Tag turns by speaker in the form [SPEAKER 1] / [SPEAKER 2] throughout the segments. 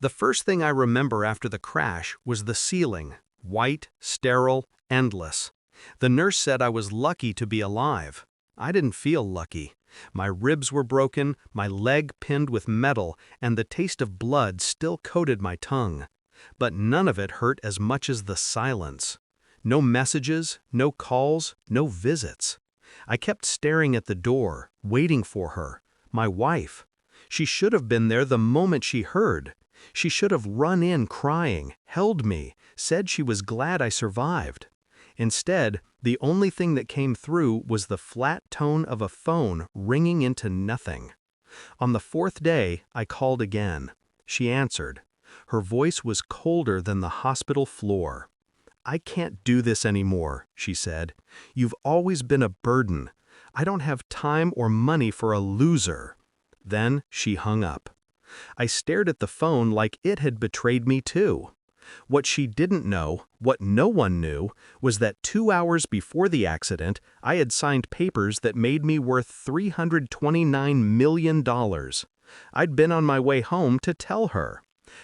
[SPEAKER 1] The first thing I remember after the crash was the ceiling, white, sterile, endless. The nurse said I was lucky to be alive. I didn't feel lucky. My ribs were broken, my leg pinned with metal, and the taste of blood still coated my tongue. But none of it hurt as much as the silence. No messages, no calls, no visits. I kept staring at the door, waiting for her, my wife. She should have been there the moment she heard. She should have run in crying, held me, said she was glad I survived. Instead, the only thing that came through was the flat tone of a phone ringing into nothing. On the fourth day, I called again. She answered. Her voice was colder than the hospital floor. "I can't do this anymore," she said. "You've always been a burden. I don't have time or money for a loser." Then she hung up. I stared at the phone like it had betrayed me too. What she didn't know, what no one knew, was that 2 hours before the accident, I had signed papers that made me worth $329 million. I'd been on my way home to tell her.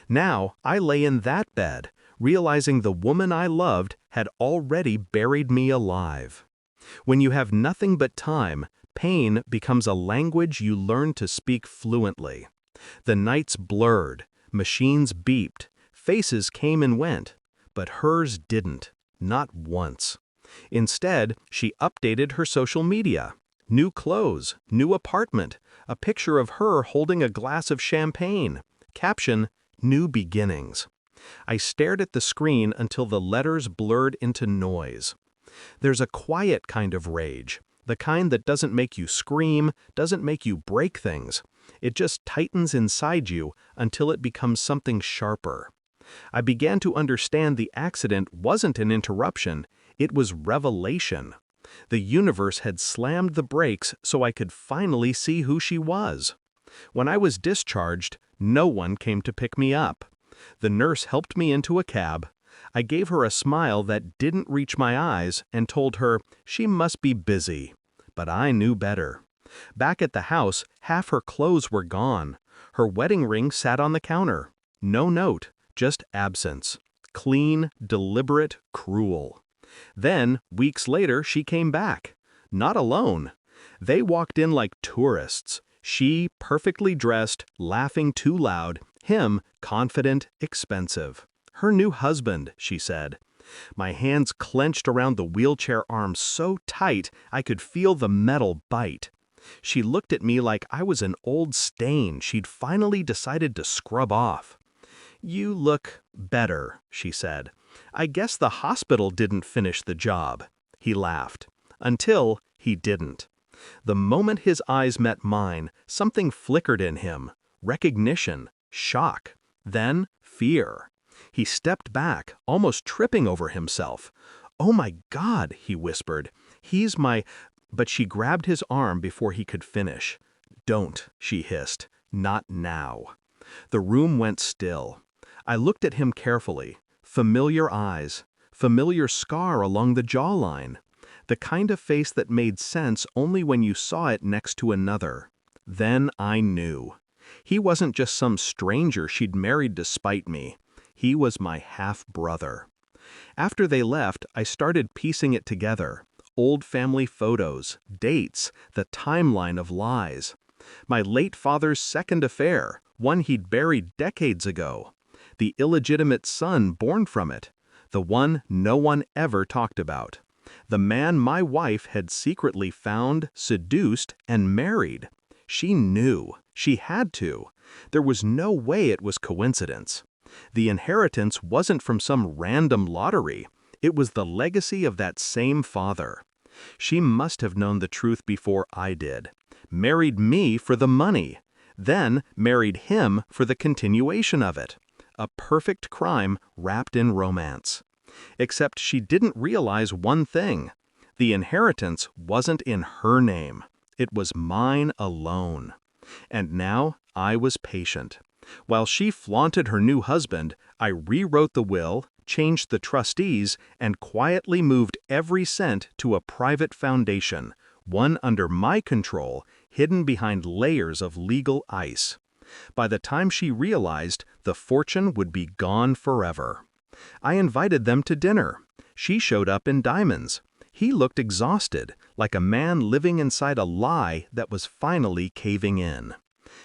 [SPEAKER 1] Now I lay in that bed, realizing the woman I loved had already buried me alive. When you have nothing but time, pain becomes a language you learn to speak fluently. The nights blurred, machines beeped, faces came and went, but hers didn't, not once. Instead, she updated her social media. New clothes, new apartment, a picture of her holding a glass of champagne. Caption, "New beginnings." I stared at the screen until the letters blurred into noise. There's a quiet kind of rage, the kind that doesn't make you scream, doesn't make you break things. It just tightens inside you until it becomes something sharper. I began to understand the accident wasn't an interruption, it was revelation. The universe had slammed the brakes so I could finally see who she was. When I was discharged, no one came to pick me up. The nurse helped me into a cab. I gave her a smile that didn't reach my eyes and told her she must be busy. But I knew better. Back at the house, half her clothes were gone. Her wedding ring sat on the counter. No note, just absence. Clean, deliberate, cruel. Then, weeks later, she came back. Not alone. They walked in like tourists. She, perfectly dressed, laughing too loud. Him, confident, expensive. Her new husband, she said. My hands clenched around the wheelchair arm so tight I could feel the metal bite. She looked at me like I was an old stain she'd finally decided to scrub off. "You look better," she said. "I guess the hospital didn't finish the job." He laughed. Until he didn't. The moment his eyes met mine, something flickered in him. Recognition, shock, then fear. He stepped back, almost tripping over himself. "Oh my God," he whispered. "He's my—" But she grabbed his arm before he could finish. "Don't," she hissed. "Not now." The room went still. I looked at him carefully. Familiar eyes. Familiar scar along the jawline. The kind of face that made sense only when you saw it next to another. Then I knew. He wasn't just some stranger she'd married to spite me. He was my half-brother. After they left, I started piecing it together. Old family photos, dates, the timeline of lies. My late father's second affair, one he'd buried decades ago. The illegitimate son born from it. The one no one ever talked about. The man my wife had secretly found, seduced, and married. She knew. She had to. There was no way it was coincidence. The inheritance wasn't from some random lottery. It was the legacy of that same father. She must have known the truth before I did. Married me for the money. Then married him for the continuation of it. A perfect crime wrapped in romance. Except she didn't realize one thing. The inheritance wasn't in her name. It was mine alone. And now I was patient. While she flaunted her new husband, I rewrote the will, changed the trustees, and quietly moved every cent to a private foundation, one under my control, hidden behind layers of legal ice. By the time she realized, The fortune would be gone forever. I invited them to dinner. She showed up in diamonds. He looked exhausted, like a man living inside a lie that was finally caving in.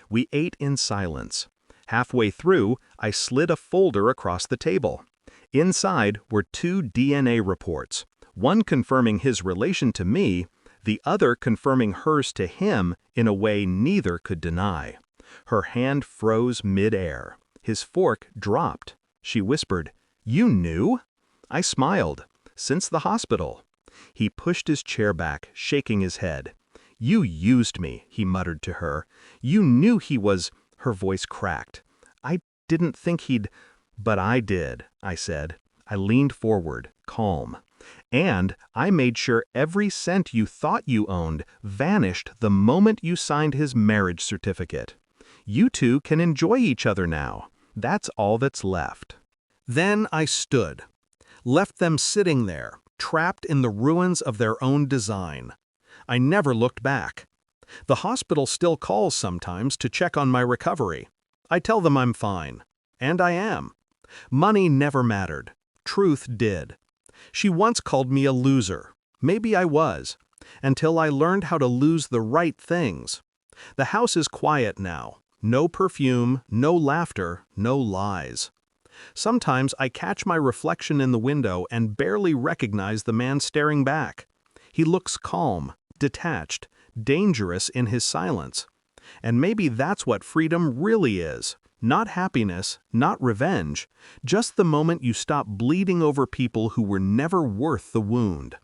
[SPEAKER 1] We ate in silence. Halfway through, I slid a folder across the table. Inside were 2 DNA reports, one confirming his relation to me, the other confirming hers to him in a way neither could deny. Her hand froze mid-air. His fork dropped. She whispered, "You knew?" I smiled. "Since the hospital." He pushed his chair back, shaking his head. "You used me," he muttered to her. "You knew he was—" Her voice cracked. "I didn't think he'd—" "But I did," I said. I leaned forward, calm. "And I made sure every cent you thought you owned vanished the moment you signed his marriage certificate. You two can enjoy each other now. That's all that's left." Then I stood, left them sitting there, trapped in the ruins of their own design. I never looked back. The hospital still calls sometimes to check on my recovery. I tell them I'm fine. And I am. Money never mattered. Truth did. She once called me a loser. Maybe I was. Until I learned how to lose the right things. The house is quiet now. No perfume, no laughter, no lies. Sometimes I catch my reflection in the window and barely recognize the man staring back. He looks calm, detached, dangerous in his silence. And maybe that's what freedom really is. Not happiness, not revenge, just the moment you stop bleeding over people who were never worth the wound.